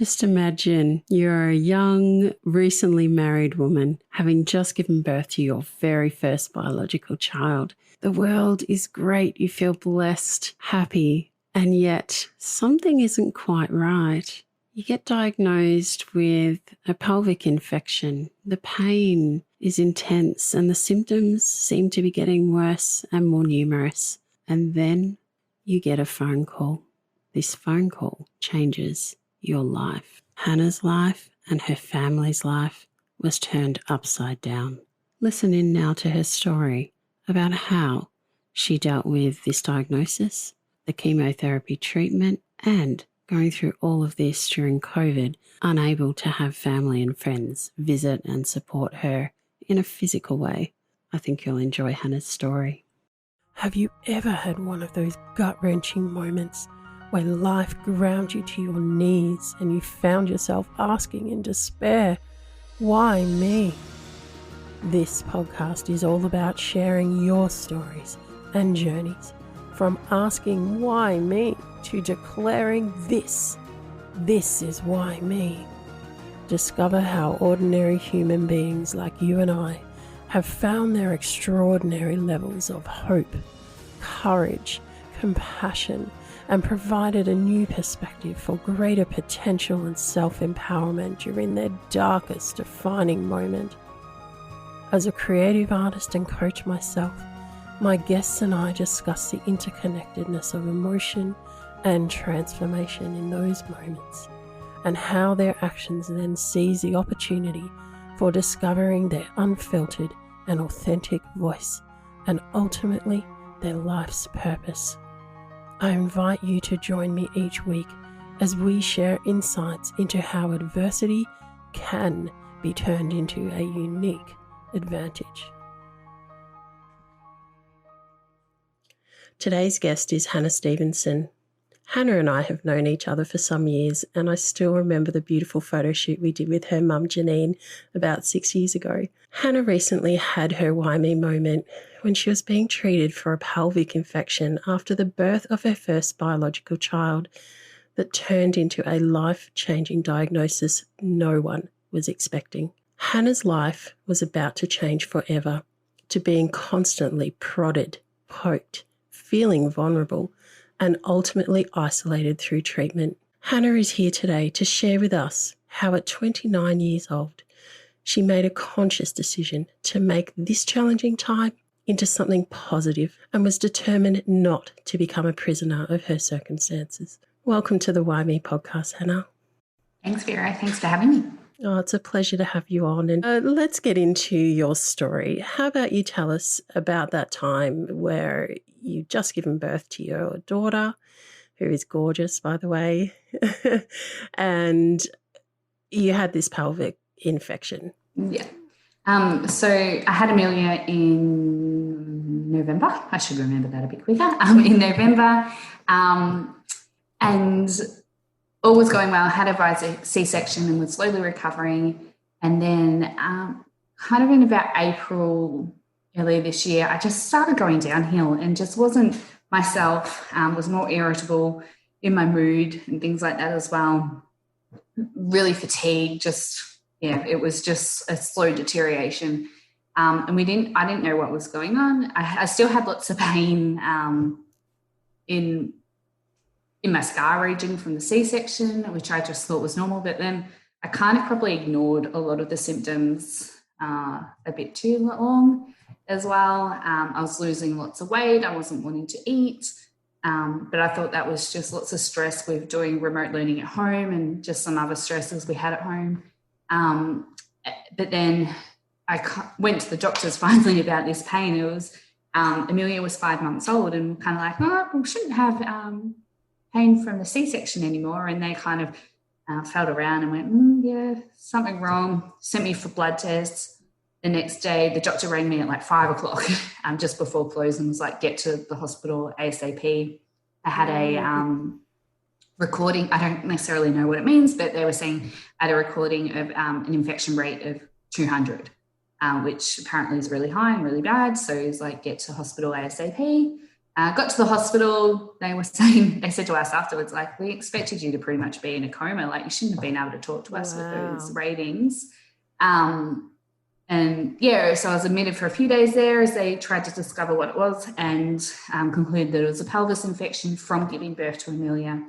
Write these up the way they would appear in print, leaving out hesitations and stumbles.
Just imagine you're a young, recently married woman having just given birth to your very first biological child. The world is great. You feel blessed, happy, and yet something isn't quite right. You get diagnosed with a pelvic infection. The pain is intense and the symptoms seem to be getting worse and more numerous. And then you get a phone call. This phone call changes your life. Hannah's life and her family's life was turned upside down. Listen in now to her story about how she dealt with this diagnosis, the chemotherapy treatment, and going through all of this during COVID, unable to have family and friends visit and support her in a physical way. I think you'll enjoy Hannah's story. Have you ever had one of those gut-wrenching moments where life ground you to your knees and you found yourself asking in despair, why me? This podcast is all about sharing your stories and journeys, from asking why me to declaring this is why me. Discover how ordinary human beings like you and I have found their extraordinary levels of hope, courage, compassion, and provided a new perspective for greater potential and self-empowerment during their darkest defining moment. As a creative artist and coach myself, my guests and I discuss the interconnectedness of emotion and transformation in those moments, and how their actions then seize the opportunity for discovering their unfiltered and authentic voice, and ultimately their life's purpose. I invite you to join me each week as we share insights into how adversity can be turned into a unique advantage. Today's guest is Hannah Stevenson. Hannah and I have known each other for some years, and I still remember the beautiful photo shoot we did with her mum Janine about 6 years ago. Hannah recently had her WhyMe moment when she was being treated for a pelvic infection after the birth of her first biological child that turned into a life-changing diagnosis no one was expecting. Hannah's life was about to change forever, to being constantly prodded, poked, feeling vulnerable, and ultimately isolated through treatment. Hannah is here today to share with us how at 29 years old, she made a conscious decision to make this challenging time into something positive and was determined not to become a prisoner of her circumstances. Welcome to the WhyMe podcast, Hannah. Thanks, Vera. Thanks for having me. Oh, it's a pleasure to have you on. And let's get into your story. How about you tell us about that time where you've just given birth to your daughter, who is gorgeous, by the way, and you had this pelvic infection. Yeah. So I had Amelia in November. I should remember that a bit quicker. In November, and all was going well. I had her by C-section and was slowly recovering. And then kind of in about April earlier this year, I just started going downhill and just wasn't myself, was more irritable in my mood and things like that as well. Really fatigued, it was just a slow deterioration. And I didn't know what was going on. I still had lots of pain in my scar region from the C-section, which I just thought was normal. But then I kind of probably ignored a lot of the symptoms a bit too long as well. I was losing lots of weight. I wasn't wanting to eat. But I thought that was just lots of stress with doing remote learning at home and just some other stresses we had at home. But then I went to the doctors finally about this pain. It was Amelia was 5 months old and kind of like, we shouldn't have pain from the C-section anymore. And they kind of felt around and went, yeah, something wrong. Sent me for blood tests. The next day, the doctor rang me at like 5 o'clock just before closing, was like, get to the hospital ASAP. I had a recording. I don't necessarily know what it means, but they were saying I had a recording of an infection rate of 200, which apparently is really high and really bad. So it was like, get to hospital ASAP. Got to the hospital. They were saying, they said to us afterwards, like, we expected you to pretty much be in a coma. Like, you shouldn't have been able to talk to us with those ratings. And yeah, so I was admitted for a few days there as they tried to discover what it was, and concluded that it was a pelvis infection from giving birth to Amelia.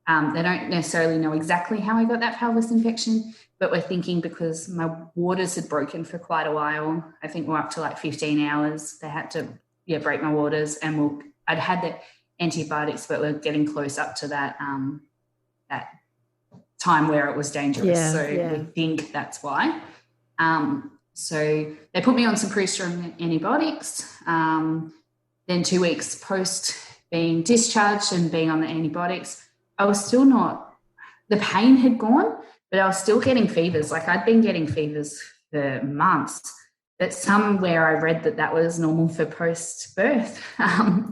They don't necessarily know exactly how I got that pelvis infection, but we're thinking because my waters had broken for quite a while. I think we're up to like 15 hours. They had to break my waters, and I'd had the antibiotics, but we're getting close up to that that time where it was dangerous. We think that's why. So they put me on some pretty strong antibiotics. Then 2 weeks post being discharged and being on the antibiotics, I was still not, the pain had gone, but I was still getting fevers. Like, I'd been getting fevers for months, but somewhere I read that was normal for post-birth.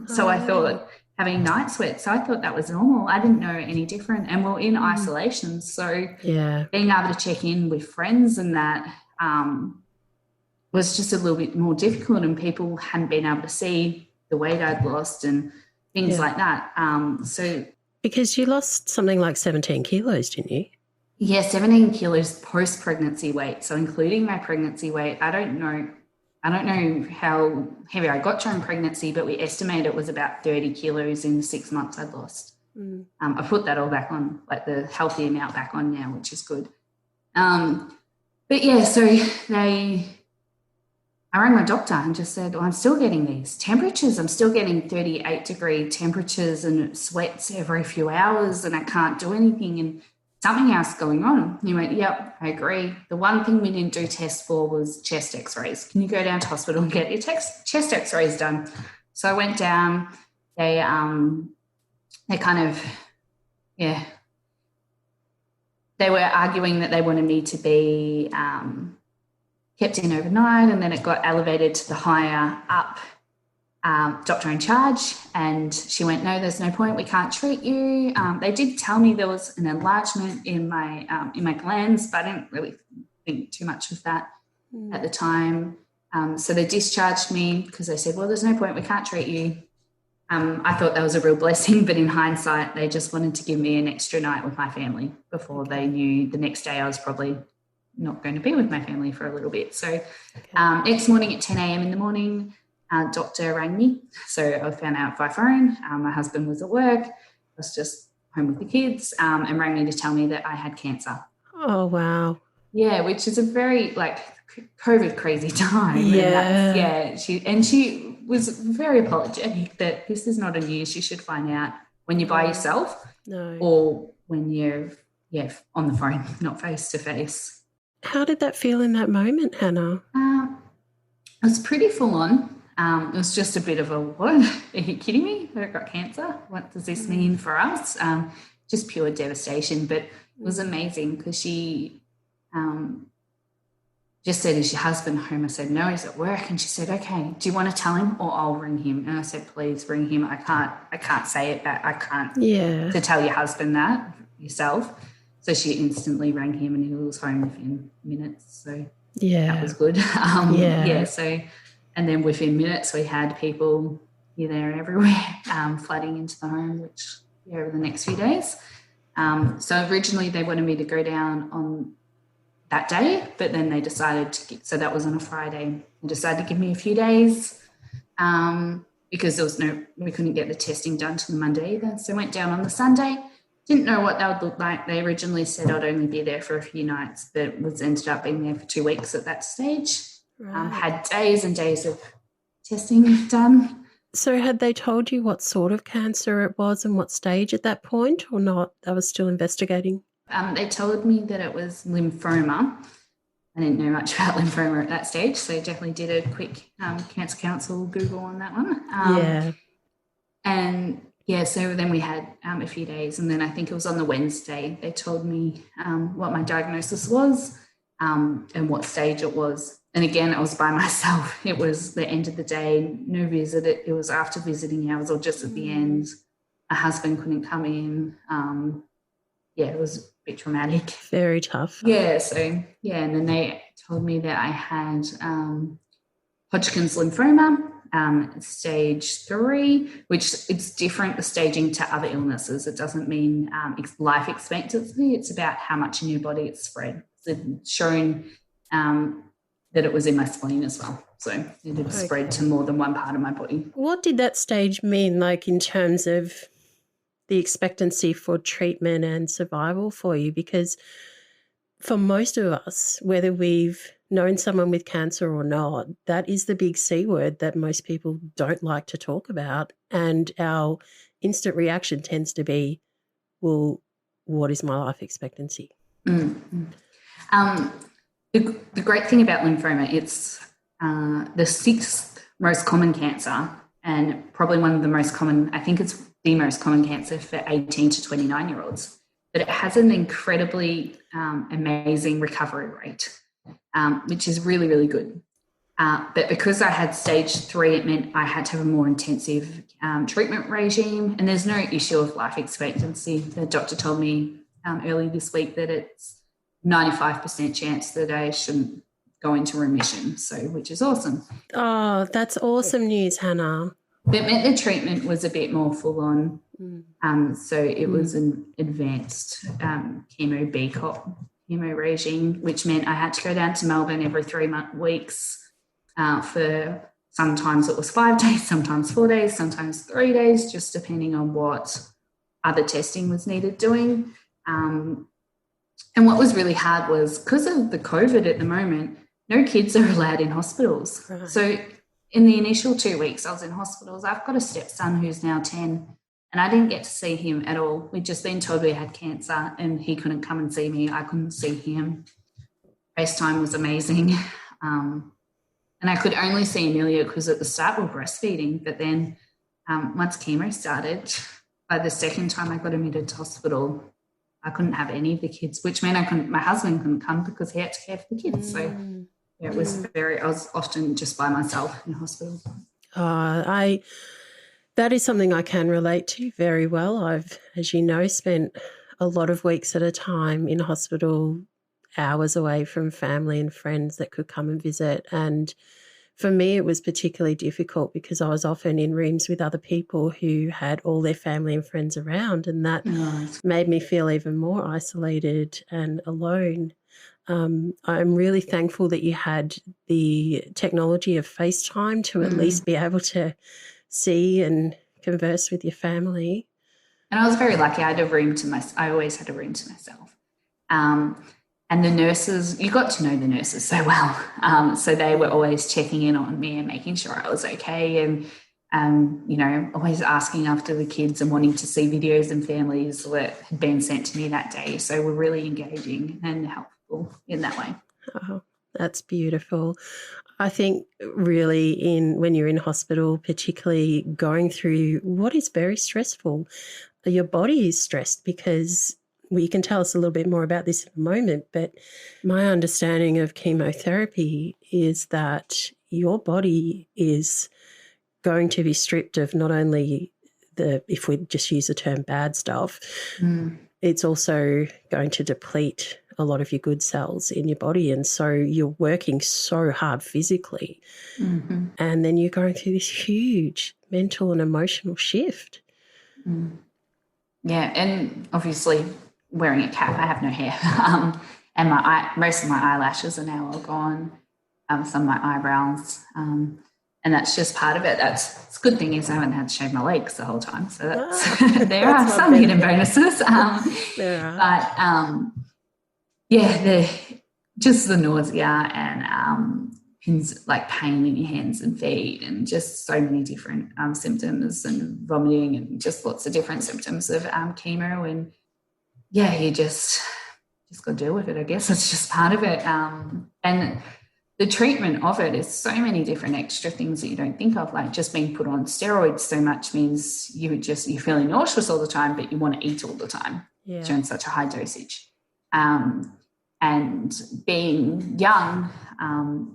So I thought, having night sweats, so I thought that was normal. I didn't know any different. And we're in isolation. So being able to check in with friends and that was just a little bit more difficult, and people hadn't been able to see the weight I'd lost and things like that. Because you lost something like 17 kilos, didn't you? Yeah, 17 kilos post-pregnancy weight. So including my pregnancy weight, I don't know how heavy I got during pregnancy, but we estimate it was about 30 kilos in the 6 months I'd lost. I put that all back on, like the healthy amount back on now, which is good. But yeah, so I rang my doctor and just said, I'm still getting these temperatures. I'm still getting 38-degree temperatures and sweats every few hours, and I can't do anything, and something else going on. And he went, yep, I agree. The one thing we didn't do tests for was chest x-rays. Can you go down to hospital and get your chest x-rays done? So I went down. They kind of, they were arguing that they wanted me to be kept in overnight, and then it got elevated to the higher up doctor in charge, and she went, no, there's no point, we can't treat you. They did tell me there was an enlargement in my glands, but I didn't really think too much of that at the time. So they discharged me because they said, well, there's no point, we can't treat you. I thought that was a real blessing, but in hindsight, they just wanted to give me an extra night with my family before they knew the next day I was probably not going to be with my family for a little bit. So next morning at 10 a.m. in the morning, doctor rang me. So I found out by phone. My husband was at work. I was just home with the kids, and rang me to tell me that I had cancer. Oh, wow. Yeah, which is a very COVID crazy time. Yeah. She was very apologetic that this is not a news you should find out when you're by yourself or when you're on the phone, not face to face. How did that feel in that moment, Hannah? It was pretty full on. It was just a bit of a, what? Are you kidding me? I've got cancer. What does this mean for us? Just pure devastation. But it was amazing because she just said, is your husband home? I said, no, he's at work. And she said, okay, do you want to tell him or I'll ring him? And I said, please ring him. I can't say it, but I can't to tell your husband that yourself. So she instantly rang him, and he was home within minutes. So that was good. So, and then within minutes we had people here, there, and everywhere flooding into the home, which over the next few days. So originally they wanted me to go down on that day, but then they decided so that was on a Friday. They decided to give me a few days because we couldn't get the testing done till the Monday either. So I went down on the Sunday. Didn't know what that would look like. They originally said I'd only be there for a few nights, but ended up being there for 2 weeks at that stage. Right. Had days and days of testing done. So had they told you what sort of cancer it was and what stage at that point, or not? They were still investigating? They told me that it was lymphoma. I didn't know much about lymphoma at that stage, so I definitely did a quick Cancer Council Google on that one. And so then we had a few days, and then I think it was on the Wednesday they told me what my diagnosis was and what stage it was. And again, I was by myself. It was the end of the day, no visit. It was after visiting hours or just at the end. My husband couldn't come in. It was a bit traumatic. Very tough. Yeah, so, and then they told me that I had Hodgkin's lymphoma, stage 3, which it's different, the staging to other illnesses. It doesn't mean life expectancy. It's about how much in your body it's spread. It's shown that it was in my spleen as well. So it had spread to more than one part of my body. What did that stage mean, like in terms of the expectancy for treatment and survival for you? Because for most of us, whether we've known someone with cancer or not, that is the big C word that most people don't like to talk about. And our instant reaction tends to be, well, what is my life expectancy? Mm-hmm. The great thing about lymphoma, it's the 6th most common cancer, and probably one of the most common, I think it's the most common cancer for 18 to 29-year-olds. But it has an incredibly amazing recovery rate, which is really, really good. But because I had stage 3, it meant I had to have a more intensive treatment regime, and there's no issue of life expectancy. The doctor told me early this week that it's 95% chance that I shouldn't go into remission, so which is awesome. Oh, that's awesome news, Hannah. It meant the treatment was a bit more full on. So it was an advanced chemo BCOP chemo regime, which meant I had to go down to Melbourne every 3 weeks for sometimes it was 5 days, sometimes 4 days, sometimes 3 days, just depending on what other testing was needed doing. And what was really hard was because of the COVID at the moment, no kids are allowed in hospitals. Right. So in the initial 2 weeks I was in hospitals, I've got a stepson who's now 10, and I didn't get to see him at all. We'd just been told we had cancer and he couldn't come and see me. I couldn't see him. FaceTime was amazing. And I could only see Amelia because at the start we were breastfeeding. But then once chemo started, by the second time I got admitted to hospital, I couldn't have any of the kids, which meant my husband couldn't come because he had to care for the kids. So yeah, I was often just by myself in hospital. That is something I can relate to very well. I've, as you know, spent a lot of weeks at a time in hospital, hours away from family and friends that could come and visit. And for me, it was particularly difficult because I was often in rooms with other people who had all their family and friends around, and that made me feel even more isolated and alone. I'm really thankful that you had the technology of FaceTime to at least be able to see and converse with your family. And I was very lucky. I always had a room to myself. And the nurses, you got to know the nurses so well. So they were always checking in on me and making sure I was okay, and always asking after the kids and wanting to see videos and families that had been sent to me that day. So we're really engaging and helpful in that way. Oh, that's beautiful. I think really when you're in hospital, particularly going through what is very stressful, your body is stressed because you can tell us a little bit more about this in a moment, but my understanding of chemotherapy is that your body is going to be stripped of not only if we just use the term bad stuff, it's also going to deplete a lot of your good cells in your body. And so you're working so hard physically. And then you're going through this huge mental and emotional shift. Yeah, and obviously wearing a cap, I have no hair. And most of my eyelashes are now all gone, some of my eyebrows. And that's just part of it. The good thing is I haven't had to shave my legs the whole time. So there are some hidden bonuses. But just the nausea and like pain in your hands and feet, and just so many different symptoms, and vomiting, and just lots of different symptoms of chemo. And you just got to deal with it. I guess it's just part of it. And the treatment of it is so many different extra things that you don't think of, like just being put on steroids so much means you're feeling nauseous all the time, but you want to eat all the time during such a high dosage. And being young,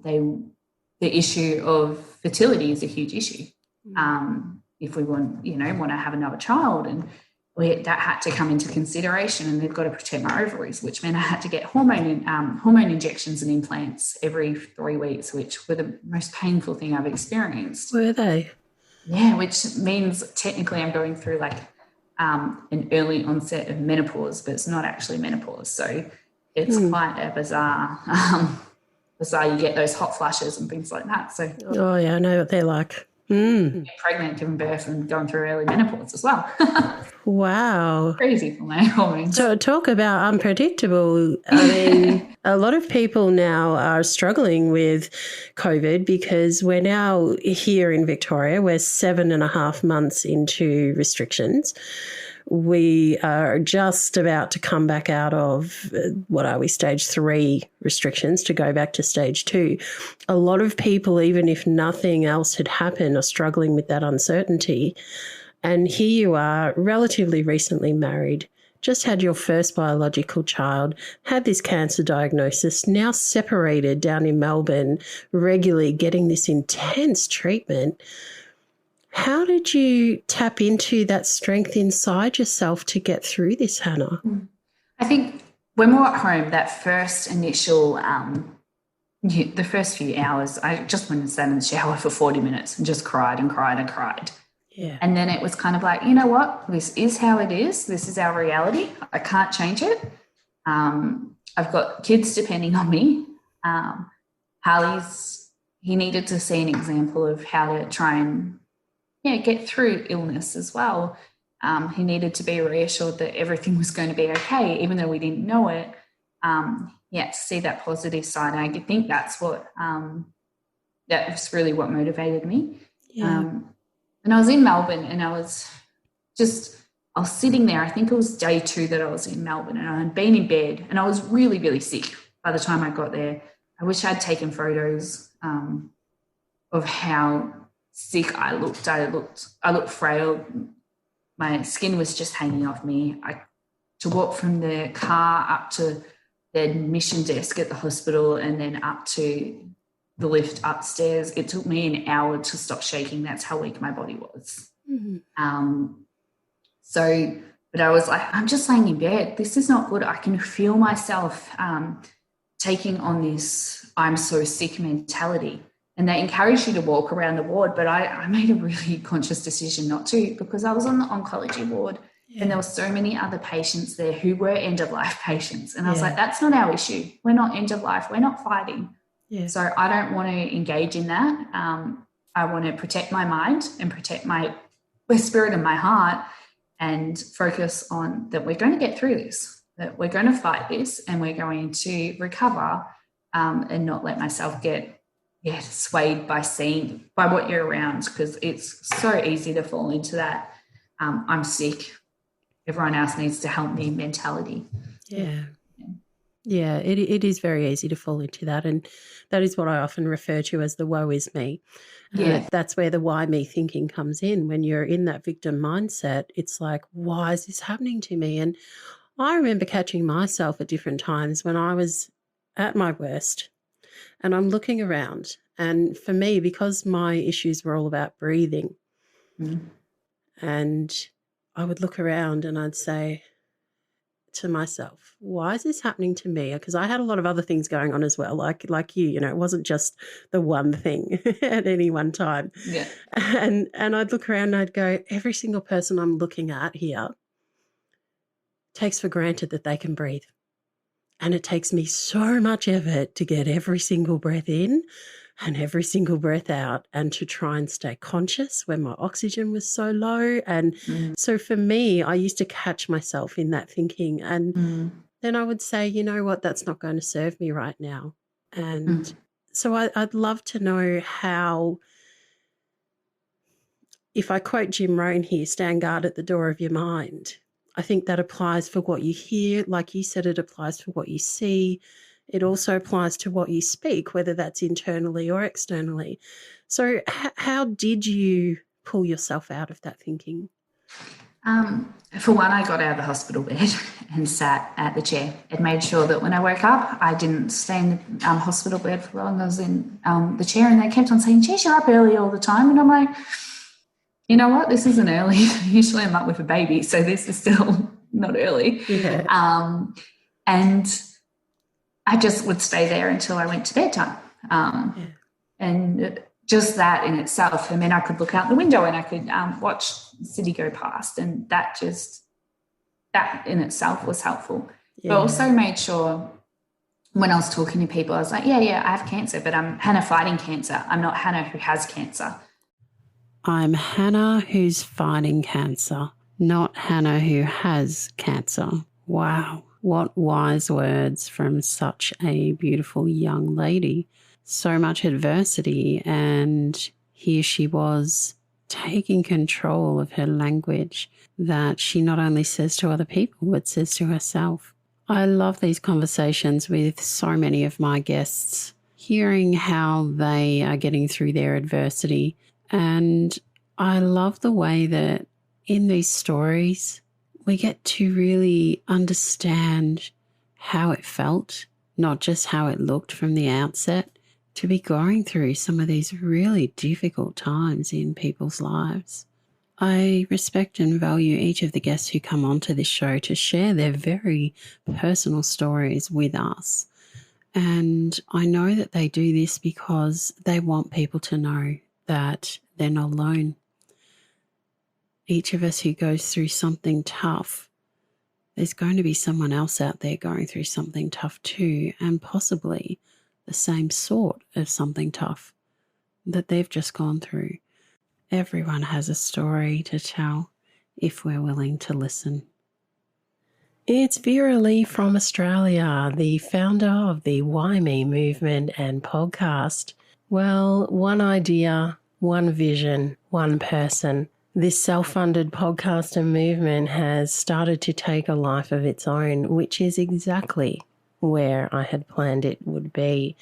the issue of fertility is a huge issue. If we want to have another child, and that had to come into consideration, and they've got to protect my ovaries, which meant I had to get hormone injections and implants every 3 weeks, which were the most painful thing I've experienced. Were they? Yeah, which means technically I'm going through like an early onset of menopause, but it's not actually menopause. So it's quite a bizarre. You get those hot flashes and things like that. So Oh, yeah, I know what they're like. get pregnant, giving birth, and going through early menopause as well. Wow. Crazy for my hormones. So talk about unpredictable. I mean, a lot of people now are struggling with COVID because we're now here in Victoria. We're 7.5 months into restrictions. We are just about to come back out of, stage 3 restrictions to go back to stage 2. A lot of people, even if nothing else had happened, are struggling with that uncertainty. And here you are, relatively recently married, just had your first biological child, had this cancer diagnosis, now separated down in Melbourne, regularly getting this intense treatment. How did you tap into that strength inside yourself to get through this, Hannah? I think when we're at home, that first initial, the first few hours, I just went and sat in the shower for 40 minutes and just cried and cried and cried. Yeah. And then it was kind of like, you know what, this is how it is. This is our reality. I can't change it. I've got kids depending on me. He needed to see an example of how to try and get through illness as well. He needed to be reassured that everything was going to be okay, even though we didn't know it. To see that positive side. And I think that's what that was really what motivated me. Yeah. And I was in Melbourne, and I was sitting there. I think it was day 2 that I was in Melbourne, and I had been in bed, and I was really, really sick by the time I got there. I wish I'd taken photos of how sick I looked. I looked frail. My skin was just hanging off me. To walk from the car up to the admission desk at the hospital and then up to the lift upstairs, it took me an hour to stop shaking. That's how weak my body was. Mm-hmm. But I was like, I'm just laying in bed. This is not good. I can feel myself taking on this I'm so sick mentality. And they encourage you to walk around the ward, but I made a really conscious decision not to, because I was on the oncology ward and there were so many other patients there who were end-of-life patients. And I was like, that's not our issue. We're not end-of-life. We're not fighting. Yeah. So I don't want to engage in that. I want to protect my mind and protect my spirit and my heart, and focus on that we're going to get through this, that we're going to fight this, and we're going to recover, and not let myself get swayed by what you're around, because it's so easy to fall into that I'm sick, everyone else needs to help me mentality. Yeah, it is very easy to fall into that, and that is what I often refer to as the woe is me. That's where the why me thinking comes in. When you're in that victim mindset, it's like, why is this happening to me? And I remember catching myself at different times when I was at my worst and I'm looking around. And for me, because my issues were all about breathing, and I would look around and I'd say to myself, why is this happening to me? Because I had a lot of other things going on as well, like you, it wasn't just the one thing at any one time. Yeah. And I'd look around and I'd go, every single person I'm looking at here takes for granted that they can breathe. And it takes me so much effort to get every single breath in and every single breath out, and to try and stay conscious when my oxygen was so low. And so for me, I used to catch myself in that thinking, and then I would say, you know what, that's not going to serve me right now. And so I'd love to know how, if I quote Jim Rohn here, stand guard at the door of your mind. I think that applies for what you hear. Like you said, it applies for what you see. It also applies to what you speak, whether that's internally or externally. So how did you pull yourself out of that thinking? For one, I got out of the hospital bed and sat at the chair and made sure that when I woke up, I didn't stay in the hospital bed for long. I was in the chair, and they kept on saying, geez, you're up early all the time. And I'm like, you know what, this isn't early. Usually I'm up with a baby, so this is still not early. Yeah. And I just would stay there until I went to bedtime. And just that in itself, and then I could look out the window and I could watch the city go past, and that in itself was helpful. But also made sure when I was talking to people, I was like, yeah, I have cancer, but I'm Hannah fighting cancer. I'm not Hannah who has cancer. I'm Hannah who's fighting cancer, not Hannah who has cancer. Wow, what wise words from such a beautiful young lady. So much adversity, and here she was taking control of her language that she not only says to other people, but says to herself. I love these conversations with so many of my guests, hearing how they are getting through their adversity. And I love the way that in these stories, we get to really understand how it felt, not just how it looked from the outset, to be going through some of these really difficult times in people's lives. I respect and value each of the guests who come onto this show to share their very personal stories with us. And I know that they do this because they want people to know that they're not alone. Each of us who goes through something tough, there's going to be someone else out there going through something tough too, and possibly the same sort of something tough that they've just gone through. Everyone has a story to tell if we're willing to listen. It's Vera-Lee from Australia, the founder of the WhyMe Movement and podcast. Well, one idea, one vision, one person. This self-funded podcast and movement has started to take a life of its own, which is exactly where I had planned it would be.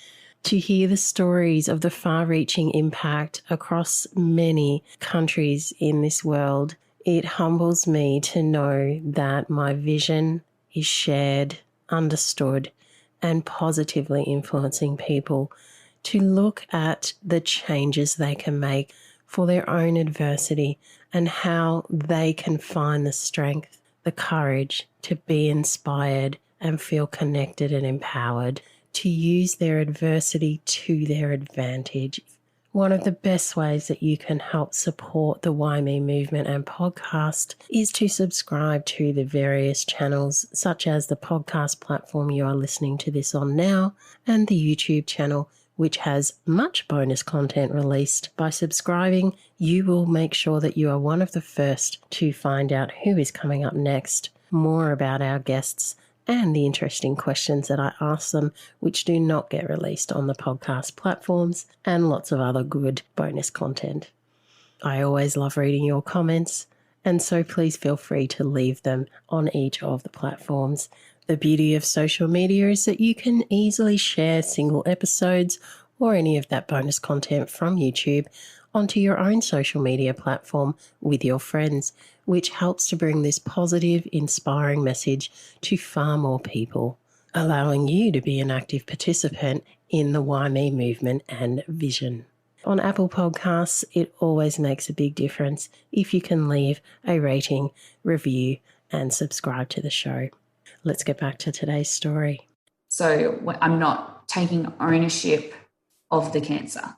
To hear the stories of the far-reaching impact across many countries in this world, it humbles me to know that my vision is shared, understood, and positively influencing people to look at the changes they can make for their own adversity and how they can find the strength, the courage to be inspired and feel connected and empowered to use their adversity to their advantage. One of the best ways that you can help support the WhyMe Movement and podcast is to subscribe to the various channels, such as the podcast platform you are listening to this on now and the YouTube channel, which has much bonus content released. By subscribing, you will make sure that you are one of the first to find out who is coming up next, more about our guests, and the interesting questions that I ask them, which do not get released on the podcast platforms, and lots of other good bonus content. I always love reading your comments, and so please feel free to leave them on each of the platforms. The beauty of social media is that you can easily share single episodes or any of that bonus content from YouTube onto your own social media platform with your friends, which helps to bring this positive, inspiring message to far more people, allowing you to be an active participant in the WhyMe movement and vision. On Apple Podcasts, it always makes a big difference if you can leave a rating, review, and subscribe to the show. Let's get back to today's story. So I'm not taking ownership of the cancer.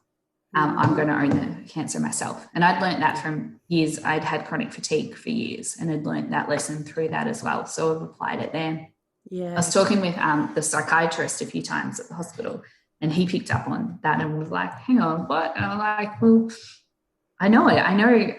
I'm going to own the cancer myself. And I'd learned that from years. I'd had chronic fatigue for years and had learned that lesson through that as well. So I've applied it there. Yeah. I was talking with the psychiatrist a few times at the hospital, and he picked up on that and was like, hang on, what? And I'm like, well, I know it. I know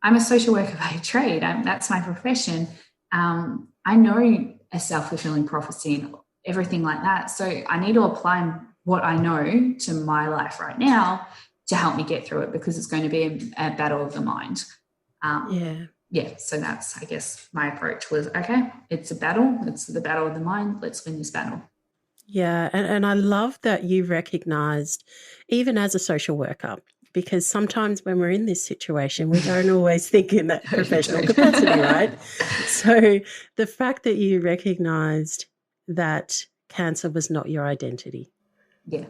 I'm a social worker by trade. That's my profession. I know a self-fulfilling prophecy and everything like that. So I need to apply what I know to my life right now to help me get through it, because it's going to be a battle of the mind. So that's, I guess, my approach was, okay, it's a battle. It's the battle of the mind. Let's win this battle. Yeah, and I love that you recognised, even as a social worker, because sometimes when we're in this situation, we don't always think in that professional capacity, right? So the fact that you recognised that cancer was not your identity. Yeah.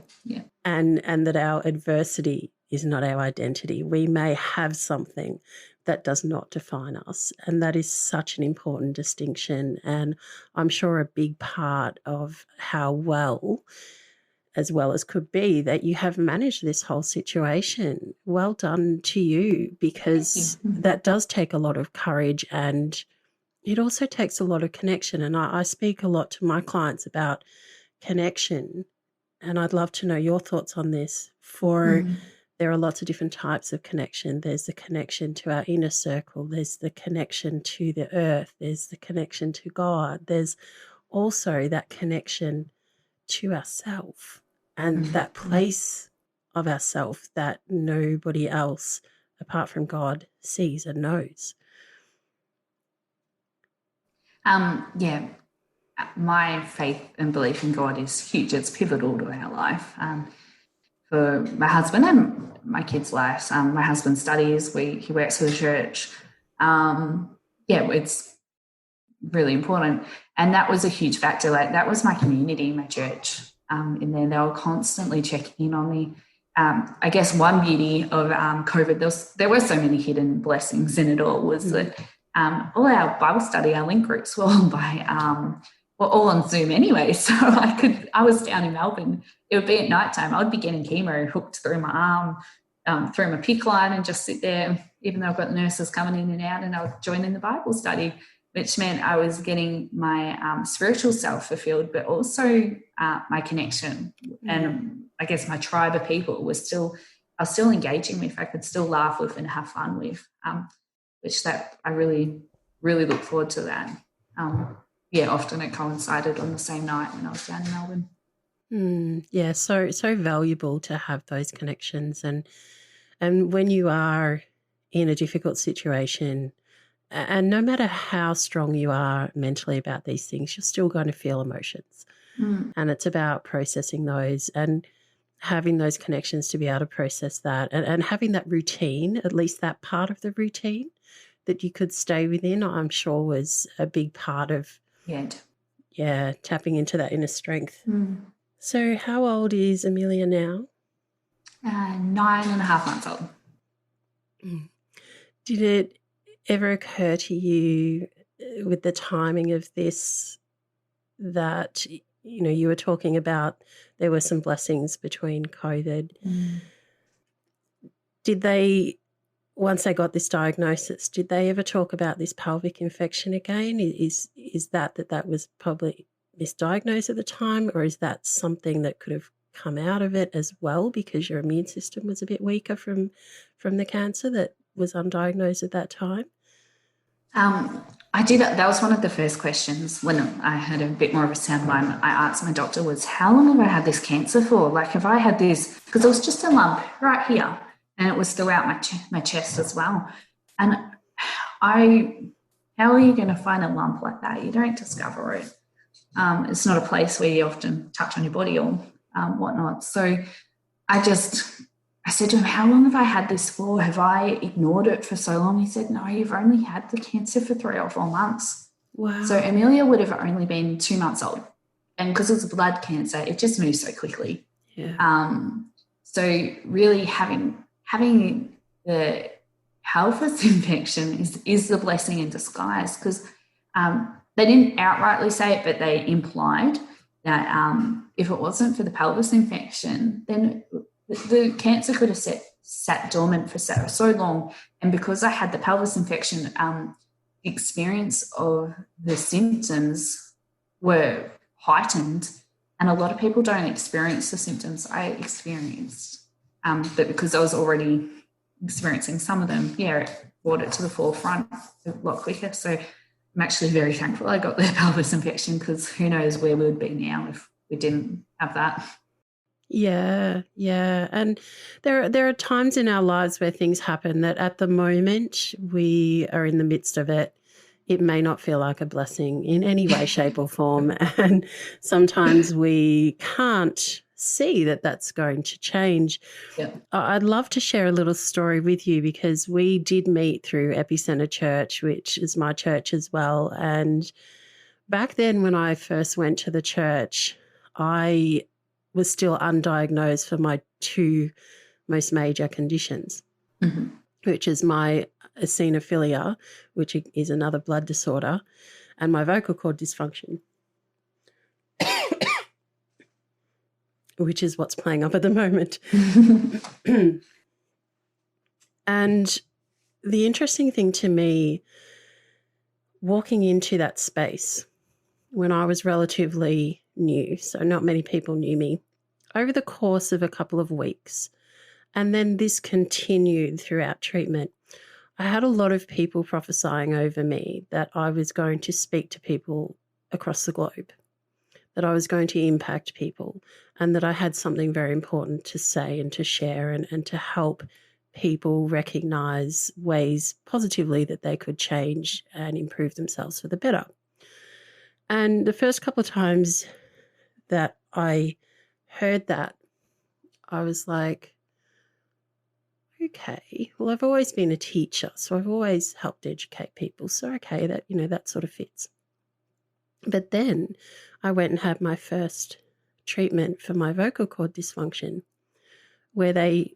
And that our adversity is not our identity. We may have something, that does not define us. And that is such an important distinction. And I'm sure a big part of how well as could be, that you have managed this whole situation. Well done to you, because that does take a lot of courage, and it also takes a lot of connection. And I speak a lot to my clients about connection, and I'd love to know your thoughts on this. There are lots of different types of connection. There's the connection to our inner circle. There's the connection to the earth. There's the connection to God. There's also that connection to ourself and that place of ourself that nobody else apart from God sees and knows. Yeah, my faith and belief in God is huge. It's pivotal to our life. For my husband and my kids' lives, my husband studies. He works for the church. It's really important, and that was a huge factor. Like, that was my community, my church. In there, they were constantly checking in on me. I guess one beauty of COVID, there were so many hidden blessings in it all, was that all our Bible study, our link groups were all on Zoom anyway. So I was down in Melbourne. It would be at nighttime. I would be getting chemo hooked through my arm, through my PICC line, and just sit there, even though I've got nurses coming in and out, and I would join in the Bible study, which meant I was getting my spiritual self fulfilled, but also my connection. And I guess my tribe of people I was still engaging with. I could still laugh with and have fun with, which that I really, really look forward to that. Often it coincided on the same night when I was down in Melbourne. So valuable to have those connections. And when you are in a difficult situation, and no matter how strong you are mentally about these things, you're still going to feel emotions. And it's about processing those and having those connections to be able to process that, and having that routine, at least that part of the routine that you could stay within, I'm sure was a big part of tapping into that inner strength. So how old is Amelia now? 9.5 months old. Did it ever occur to you with the timing of this that, you were talking about there were some blessings between COVID? Did they, once they got this diagnosis, did they ever talk about this pelvic infection again? Is that was probably misdiagnosed at the time, or is that something that could have come out of it as well because your immune system was a bit weaker from the cancer that was undiagnosed at that time? I did. That was one of the first questions when I had a bit more of a sound mind. I asked my doctor was, how long have I had this cancer for? Like, have I had this? Because it was just a lump right here, and it was throughout my chest as well. And how are you going to find a lump like that? You don't discover it. It's not a place where you often touch on your body or whatnot. So I said to him, how long have I had this for? Have I ignored it for so long? He said, no, you've only had the cancer for 3 or 4 months. Wow. So Amelia would have only been 2 months old. And because it's blood cancer, it just moves so quickly. Yeah. So really having the pelvis infection is the blessing in disguise, because they didn't outrightly say it, but they implied that if it wasn't for the pelvis infection, then the cancer could have sat dormant for so long. And because I had the pelvis infection, the experience of the symptoms were heightened, and a lot of people don't experience the symptoms I experienced. But because I was already experiencing some of them, it brought it to the forefront a lot quicker. So I'm actually very thankful I got the pelvis infection, because who knows where we would be now if we didn't have that. Yeah. And there are times in our lives where things happen that at the moment we are in the midst of it. It may not feel like a blessing in any way, shape or form. And sometimes we can't see that that's going to change. Yeah. I'd love to share a little story with you, because we did meet through Epicenter Church, which is my church as well. And back then when I first went to the church, I was still undiagnosed for my 2 most major conditions. Mm-hmm. which is my eosinophilia, which is another blood disorder, and my vocal cord dysfunction, which is what's playing up at the moment. And the interesting thing to me, walking into that space when I was relatively new, so not many people knew me, over the course of a couple of weeks, and then this continued throughout treatment, I had a lot of people prophesying over me that I was going to speak to people across the globe, that I was going to impact people, and that I had something very important to say and to share and to help people recognize ways positively that they could change and improve themselves for the better. And the first couple of times that I heard that, I was like, okay, well, I've always been a teacher, so I've always helped educate people. So, okay, that, that sort of fits. But then I went and had my first treatment for my vocal cord dysfunction, where they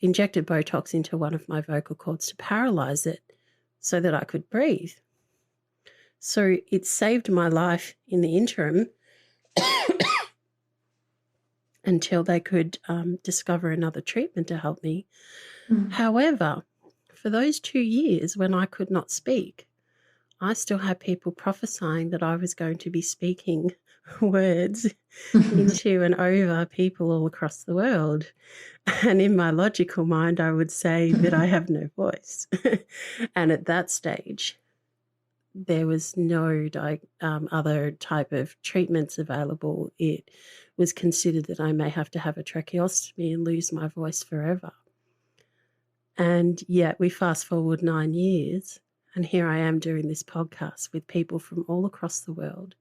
injected Botox into one of my vocal cords to paralyze it so that I could breathe. So it saved my life in the interim until they could discover another treatment to help me. However, for those 2 years when I could not speak, I still had people prophesying that I was going to be speaking words into and over people all across the world. And in my logical mind, I would say that I have no voice. And at that stage, there was no other type of treatments available. It was considered that I may have to have a tracheostomy and lose my voice forever. And yet we fast forward 9 years, and here I am doing this podcast with people from all across the world,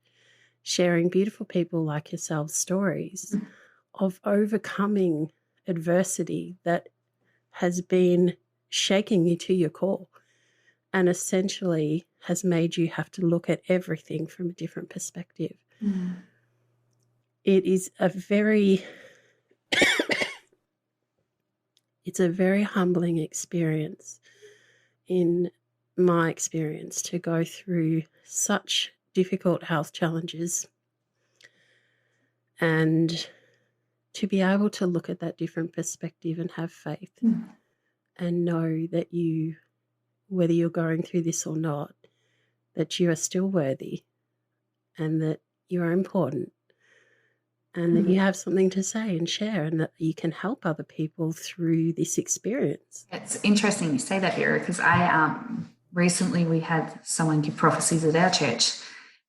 sharing beautiful people like yourselves stories of overcoming adversity that has been shaking you to your core and essentially has made you have to look at everything from a different perspective. It is it's a very humbling experience, in my experience, to go through such difficult health challenges and to be able to look at that different perspective and have faith and know that whether you're going through this or not, that you are still worthy and that you are important and that you have something to say and share and that you can help other people through this experience. It's interesting you say that, Vera, because I recently we had someone give prophecies at our church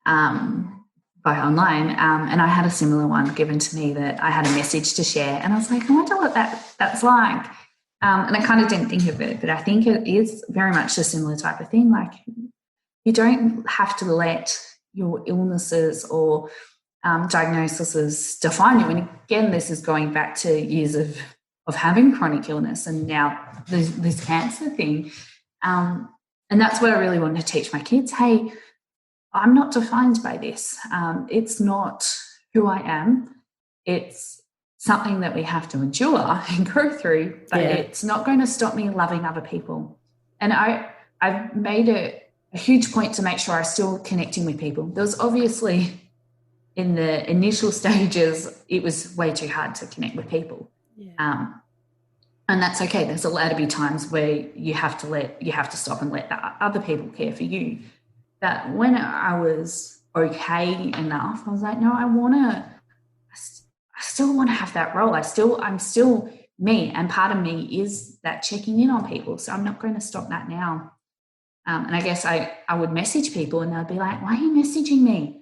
by online, and I had a similar one given to me that I had a message to share, and I was like, I wonder what that's like. And I kind of didn't think of it, but I think it is very much a similar type of thing. Like, you don't have to let your illnesses or diagnoses define you. And again, this is going back to years of having chronic illness and now this cancer thing. And that's what I really want to teach my kids. Hey, I'm not defined by this. It's not who I am. It's something that we have to endure and go through, but it's not going to stop me loving other people. And I've made a huge point to make sure I'm still connecting with people. There was obviously, in the initial stages, it was way too hard to connect with people. And that's okay. There's allowed to be times where you have to stop and let the other people care for you. But when I was okay enough, I was like, no, I still want to have that role. I'm still me, and part of me is that checking in on people. So I'm not going to stop that now. And I guess I would message people and they'd be like, why are you messaging me?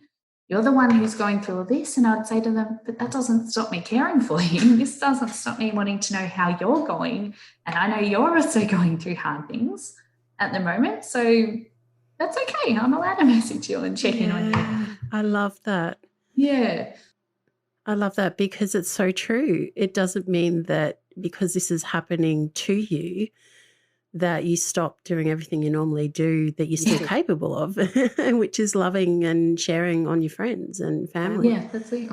You're the one who's going through all this. And I'd say to them, but that doesn't stop me caring for you. This doesn't stop me wanting to know how you're going. And I know you're also going through hard things at the moment. So that's okay. I'm allowed to message you and check in on you. I love that. Yeah. I love that, because it's so true. It doesn't mean that because this is happening to you that you stop doing everything you normally do that you're still capable of, which is loving and sharing on your friends and family. Yeah, that's it.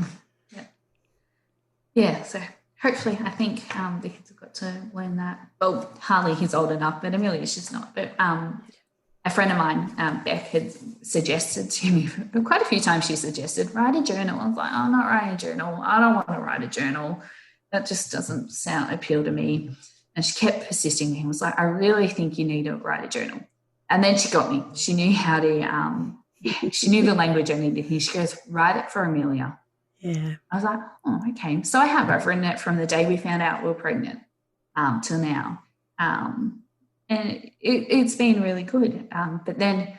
Yeah. So hopefully, I think the kids have got to learn that. Well, Harley, he's old enough, but Amelia, she's not. But a friend of mine, Beck, had suggested to me quite a few times. She suggested write a journal. I was like, I'm not writing a journal. I don't want to write a journal. That just doesn't appeal to me. And she kept persisting. And was like, I really think you need to write a journal. And then she got me. She knew how to. She knew the language I needed to hear. She goes, write it for Amelia. Yeah. I was like, oh, okay. So I have. I've written it from the day we found out we were pregnant till now. And it's been really good. But then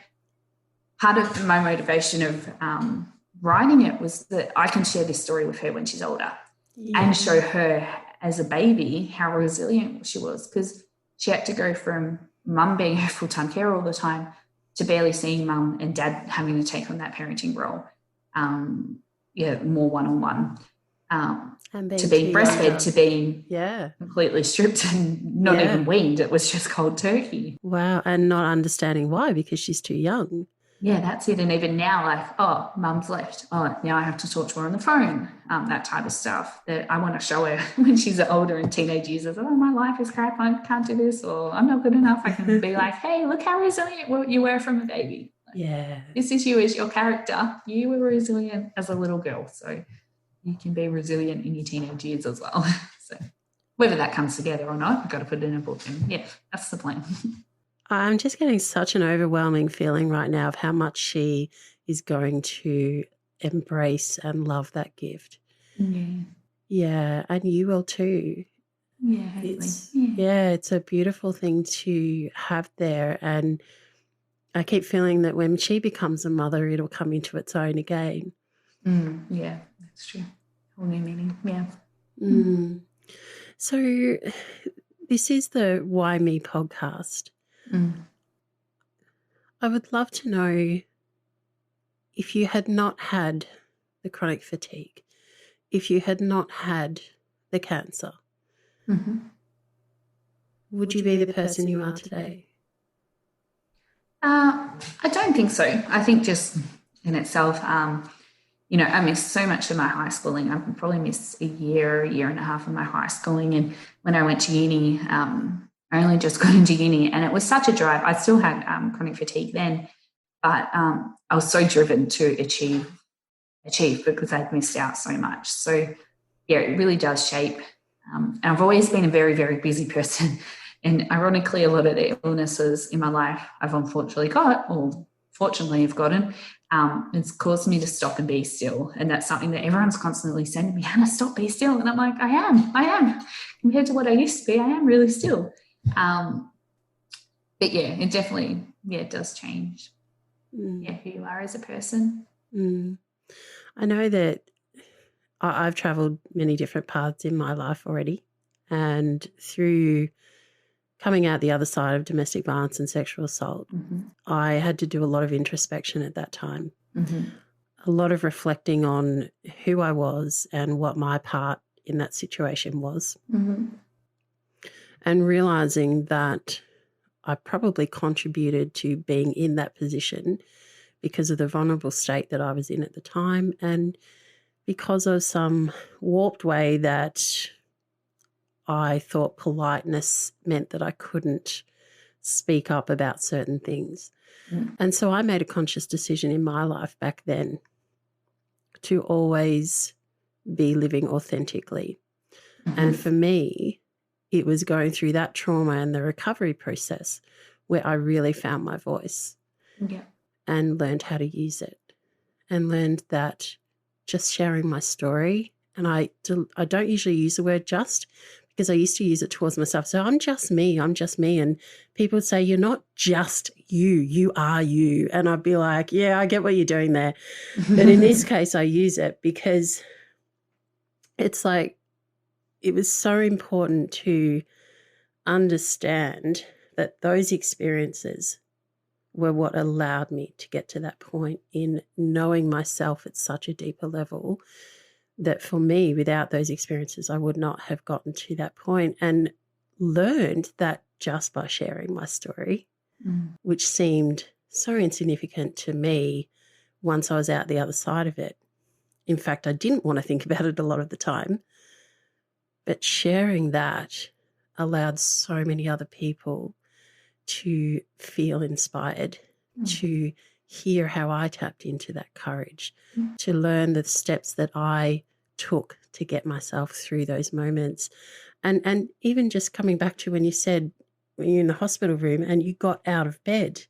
part of my motivation of writing it was that I can share this story with her when she's older and show her as a baby how resilient she was, because she had to go from mum being her full-time carer all the time to barely seeing mum and dad having to take on that parenting role. More one-on-one. To being breastfed, to being completely stripped and not even weaned. It was just cold turkey. Wow, and not understanding why, because she's too young. Yeah, that's it. And even now, like, oh, mum's left. Oh, now I have to talk to her on the phone, that type of stuff that I want to show her when she's older and teenage years. Oh, my life is crap. I can't do this, or I'm not good enough. I can be like, hey, look how resilient you were from a baby. Like, this is you as your character. You were resilient as a little girl. So you can be resilient in your teenage years as well. So whether that comes together or not, I've got to put it in a book. And yeah, that's the plan. I'm just getting such an overwhelming feeling right now of how much she is going to embrace and love that gift. Yeah. Yeah, and you will too. Yeah, hopefully. It's a beautiful thing to have there. And I keep feeling that when she becomes a mother, it'll come into its own again. Yeah, that's true. Whole new meaning. Yeah. So this is the Why Me podcast. I would love to know, if you had not had the chronic fatigue, if you had not had the cancer, would you be the person you are today? I don't think so. I think just in itself, I missed so much of my high schooling. I probably missed a year and a half of my high schooling. And when I went to uni, I only just got into uni, and it was such a drive. I still had chronic fatigue then, but I was so driven to achieve because I'd missed out so much. So, yeah, it really does shape. And I've always been a very, very busy person. And ironically, a lot of the illnesses in my life I've unfortunately got, or fortunately have gotten, it's caused me to stop and be still. And that's something that everyone's constantly saying to me, Hannah, stop, be still. And I'm like, I am. Compared to what I used to be, I am really still. But yeah, it definitely, it does change. Yeah, who you are as a person. I know that I've traveled many different paths in my life already, and through coming out the other side of domestic violence and sexual assault, I had to do a lot of introspection at that time, a lot of reflecting on who I was and what my part in that situation was, and realising that I probably contributed to being in that position because of the vulnerable state that I was in at the time, and because of some warped way that I thought politeness meant that I couldn't speak up about certain things. And so I made a conscious decision in my life back then to always be living authentically. And for me, it was going through that trauma and the recovery process where I really found my voice and learned how to use it, and learned that just sharing my story, and I don't usually use the word just, because I used to use it towards myself. So I'm just me. And people would say, you're not just you are you. And I'd be like, yeah, I get what you're doing there. But in this case, I use it because it's like, it was so important to understand that those experiences were what allowed me to get to that point in knowing myself at such a deeper level, that for me, without those experiences, I would not have gotten to that point, and learned that just by sharing my story, which seemed so insignificant to me once I was out the other side of it. In fact, I didn't want to think about it a lot of the time, But sharing that allowed so many other people to feel inspired, to hear how I tapped into that courage, to learn the steps that I took to get myself through those moments. And even just coming back to when you said when you're in the hospital room and you got out of bed,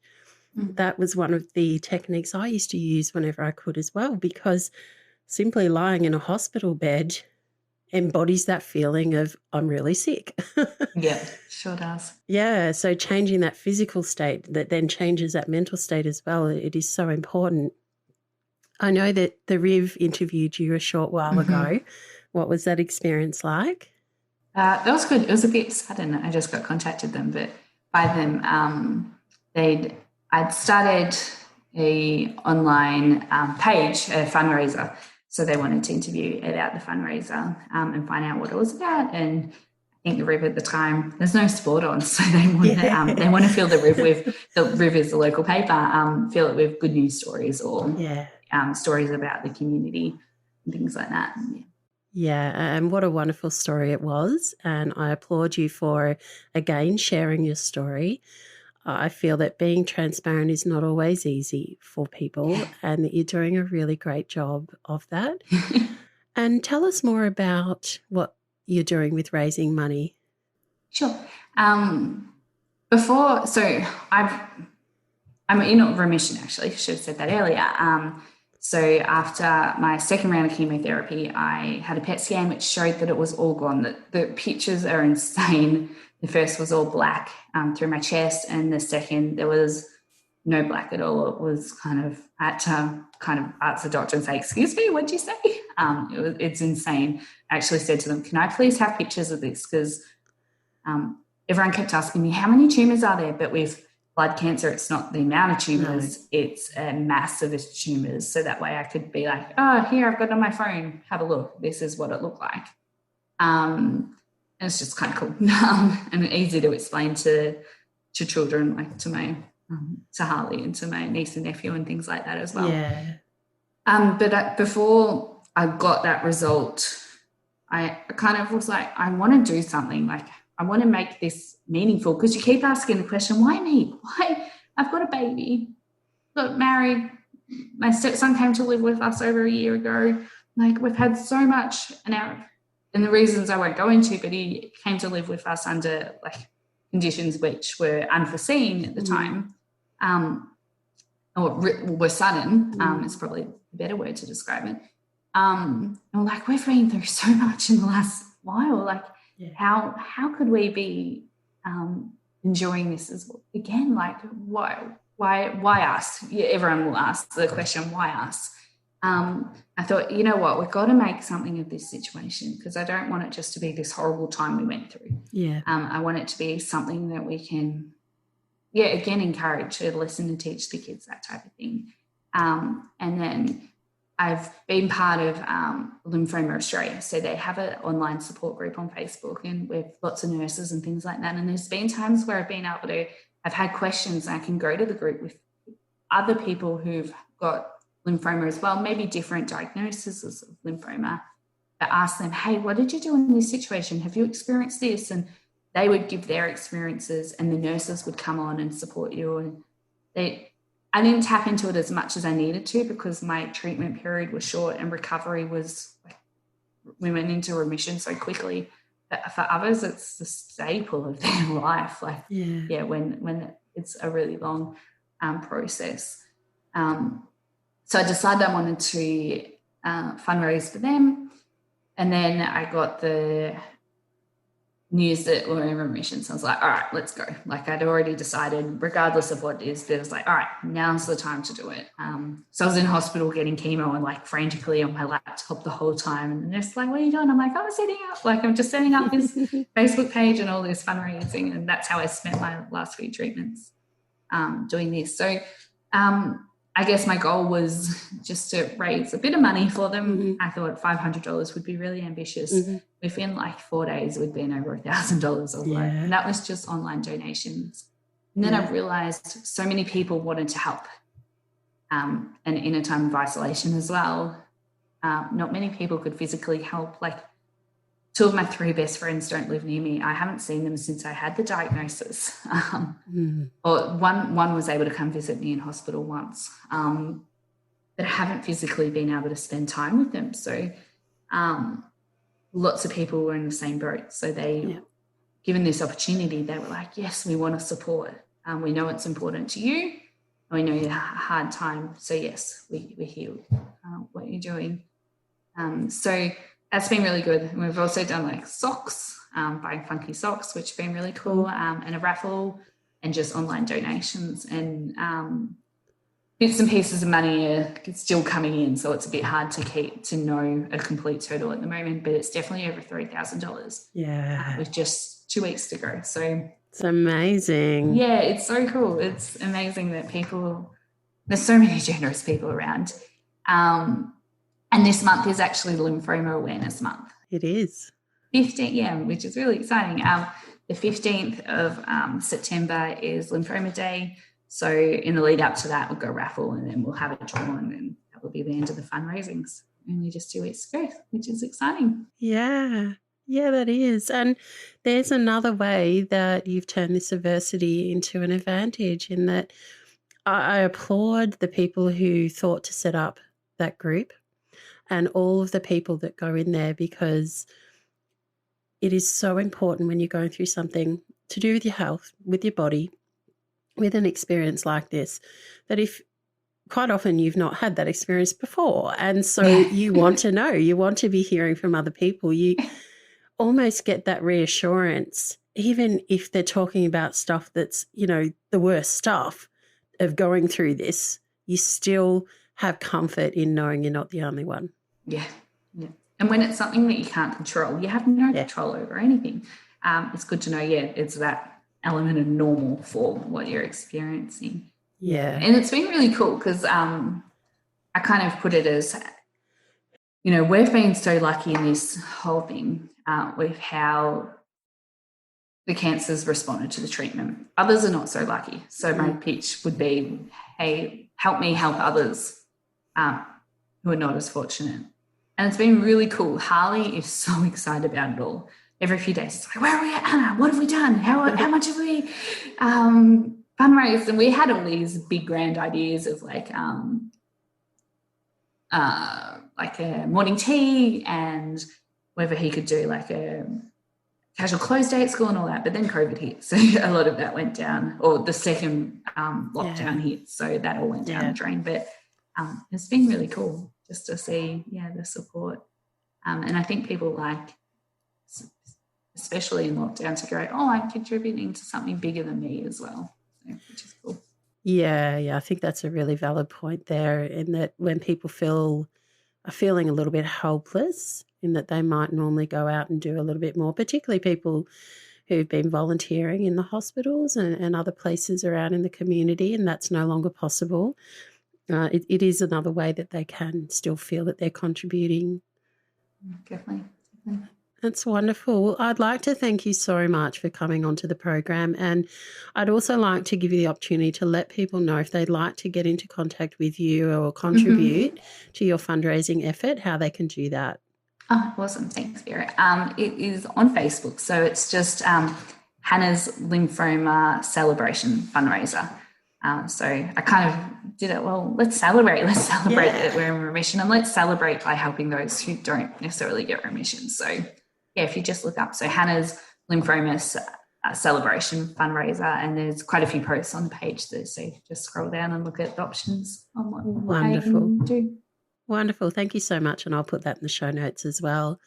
that was one of the techniques I used to use whenever I could as well, because simply lying in a hospital bed embodies that feeling of I'm really sick. Yeah, sure does. Yeah, so changing that physical state that then changes that mental state as well, it is so important. I know that the Riv interviewed you a short while ago. What was that experience like? That was good. It was a bit sudden. I just got contacted them, but by them, I'd started a online page, a fundraiser. So they wanted to interview about the fundraiser and find out what it was about. And I think the Riv at the time, there's no sport on, so they want to fill the Riv with, the Riv is the local paper, fill it with good news stories or stories about the community and things like that. Yeah, and what a wonderful story it was. And I applaud you for, again, sharing your story. I feel that being transparent is not always easy for people and that you're doing a really great job of that. And tell us more about what you're doing with raising money. Sure. I'm in remission, actually. I should have said that earlier. So after my second round of chemotherapy, I had a PET scan which showed that it was all gone. The pictures are insane. The first was all black through my chest, and the second there was no black at all. It was I had to ask the doctor and say, "Excuse me, what did you say?" It's insane. I actually said to them, "Can I please have pictures of this?" Because everyone kept asking me, "How many tumours are there?" But with blood cancer, it's not the amount of tumours, it's a mass of tumours. So that way I could be like, oh, here, I've got it on my phone. Have a look. This is what it looked like. And it's just kind of cool and easy to explain to children, like to my, to Harley and to my niece and nephew and things like that as well. Yeah. But before I got that result, I kind of was like, I want to do something. Like, I want to make this meaningful, because you keep asking the question, why me? Why? I've got a baby, got married. My stepson came to live with us over a year ago. Like, we've had so much, and the reasons I won't go into, but he came to live with us under like conditions which were unforeseen at the time, or were sudden. It's probably a better word to describe it. And like, we've been through so much in the last while. Like, how could we be enjoying this as well? Again, like, why us? Yeah, everyone will ask the question, why us? I thought, you know what, we've got to make something of this situation, because I don't want it just to be this horrible time we went through. Yeah. I want it to be something that we can, again, encourage to listen and teach the kids, that type of thing. And then I've been part of Lymphoma Australia. So they have an online support group on Facebook, and with lots of nurses and things like that. And there's been times where I've had questions, and I can go to the group with other people who've got lymphoma as well, maybe different diagnoses of lymphoma, but ask them, hey, what did you do in this situation? Have you experienced this? And they would give their experiences, and the nurses would come on and support you. And I didn't tap into it as much as I needed to, because my treatment period was short and recovery was, we went into remission so quickly. But for others, it's the staple of their life. Like, when it's a really long process. So I decided I wanted to fundraise for them. And then I got the news that we were in remission. So I was like, all right, let's go. Like, I'd already decided, regardless of what it is, but it was like, all right, now's the time to do it. So I was in hospital getting chemo and like frantically on my laptop the whole time. And the nurse was like, what are you doing? I'm like, I'm just setting up this Facebook page and all this fundraising. And that's how I spent my last few treatments doing this. So I guess my goal was just to raise a bit of money for them. I thought $500 would be really ambitious. Within like 4 days, we'd been over $1,000 and that was just online donations. And then I realized so many people wanted to help, and in a time of isolation as well, not many people could physically help. Like, two of my three best friends don't live near me. I haven't seen them since I had the diagnosis. Or one was able to come visit me in hospital once, but I haven't physically been able to spend time with them. So lots of people were in the same boat. So given this opportunity, they were like, yes, we want to support. We know it's important to you. We know you had a hard time. So yes, we hear what you're doing. So that's been really good. And we've also done like socks, buying funky socks, which have been really cool, and a raffle and just online donations. And bits and pieces of money are still coming in. So it's a bit hard to know a complete total at the moment, but it's definitely over $3,000. Yeah. With just 2 weeks to go. So it's amazing. Yeah, it's so cool. It's amazing that there's so many generous people around. And this month is actually Lymphoma Awareness Month. It is. 15, which is really exciting. The 15th of September is Lymphoma Day. So in the lead up to that, we'll go raffle and then we'll have a draw and then that will be the end of the fundraisings. Only just 2 weeks to go, which is exciting. Yeah. Yeah, that is. And there's another way that you've turned this adversity into an advantage, in that I applaud the people who thought to set up that group and all of the people that go in there, because it is so important when you're going through something to do with your health, with your body, with an experience like this, that if quite often you've not had that experience before, and so you want to know, you want to be hearing from other people, you almost get that reassurance, even if they're talking about stuff that's, the worst stuff of going through this, you still have comfort in knowing you're not the only one. Yeah. And when it's something that you can't control, you have no control over anything. It's good to know, it's that element of normal for what you're experiencing. Yeah. And it's been really cool because I kind of put it as, we've been so lucky in this whole thing with how the cancer's responded to the treatment. Others are not so lucky. So my pitch would be, hey, help me help others who are not as fortunate. And it's been really cool. Harley is so excited about it all. Every few days, it's like, where are we at, Hannah? What have we done? How much have we fundraised? And we had all these big grand ideas of like a morning tea and whether he could do like a casual close day at school and all that. But then COVID hit. So a lot of that went down, or the second lockdown hit. So that all went down the drain. But it's been really cool just to see, the support. And I think people like, especially in lockdown, to go, I'm contributing to something bigger than me as well, so, which is cool. Yeah, I think that's a really valid point there, in that when people are feeling a little bit helpless, in that they might normally go out and do a little bit more, particularly people who've been volunteering in the hospitals and other places around in the community, and that's no longer possible. It is another way that they can still feel that they're contributing. Definitely. That's wonderful. Well, I'd like to thank you so much for coming onto the program, and I'd also like to give you the opportunity to let people know if they'd like to get into contact with you or contribute to your fundraising effort, how they can do that. Oh, awesome. Thanks, Vera. It is on Facebook. So it's just Hannah's Lymphoma Celebration Fundraiser. So I kind of did it, let's celebrate that we're in remission, and let's celebrate by helping those who don't necessarily get remission. So if you just look up, so Hannah's Lymphoma Celebration Fundraiser, and there's quite a few posts on the page there, so just scroll down and look at the options on what you can do. Wonderful. Thank you so much, and I'll put that in the show notes as well.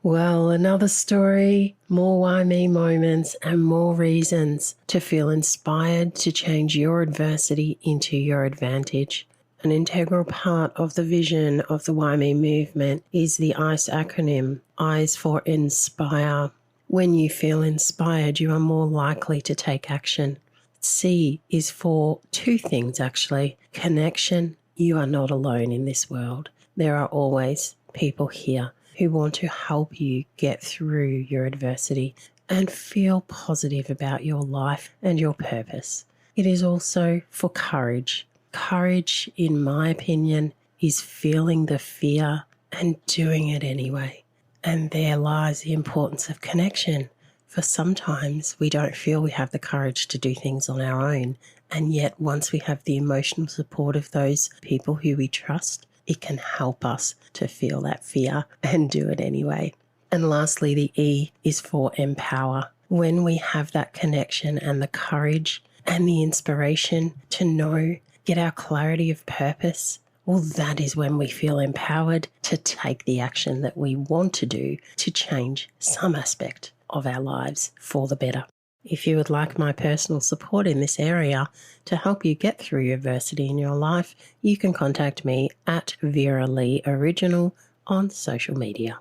Well, another story, more WhyMe moments, and more reasons to feel inspired to change your adversity into your advantage. An integral part of the vision of the WhyMe movement is the ICE acronym, I's for Inspire. When you feel inspired, you are more likely to take action. C is for two things, actually. Connection. You are not alone in this world. There are always people here who want to help you get through your adversity and feel positive about your life and your purpose. It is also for courage. Courage, in my opinion, is feeling the fear and doing it anyway. And there lies the importance of connection. For sometimes we don't feel we have the courage to do things on our own. And yet once we have the emotional support of those people who we trust, it can help us to feel that fear and do it anyway. And lastly, the E is for empower. When we have that connection and the courage and the inspiration to know, get our clarity of purpose, well, that is when we feel empowered to take the action that we want to do to change some aspect of our lives for the better. If you would like my personal support in this area to help you get through adversity in your life, you can contact me at Vera-Lee Original on social media.